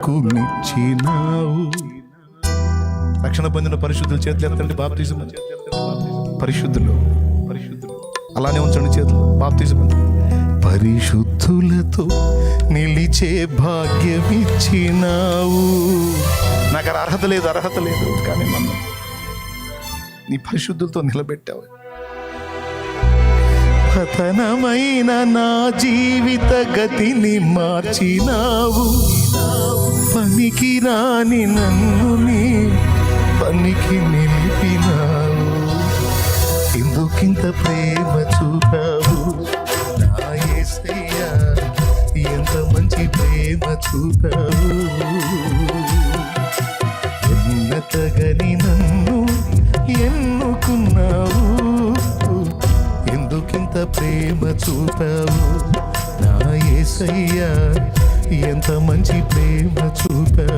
కునిచ్చినావు. రక్షణ పొందిన పరిశుద్ధుల చేతులు ఎత్తండి. బాప్తిజం పరిశుద్ధులు అలానే ఉంచండి చేతులు. బాప్తిజం పరిశుద్ధులతో నిలిచే భాగ్యమిచ్చినావు. నాకు అర్హత లేదు కానీ నన్ను నీ పరిశుద్ధులతో నిలబెట్టావు. పతనమైన నా జీవిత గతిని మార్చినావు. పనికి రాని నన్ను నీ పనికి నిలిపినావు. ఎందుకింత ప్రేమ చూపావు నా యేసయ్యా, ఎంత మంచి ప్రేమ చూపావు. ఎన్నతగని నన్ను ఎన్నుకున్నావు. ఎందుకింత ప్రేమ చూపావు నా యేసయ్యా, ఎంత మంచి ప్రేమ చూపావు.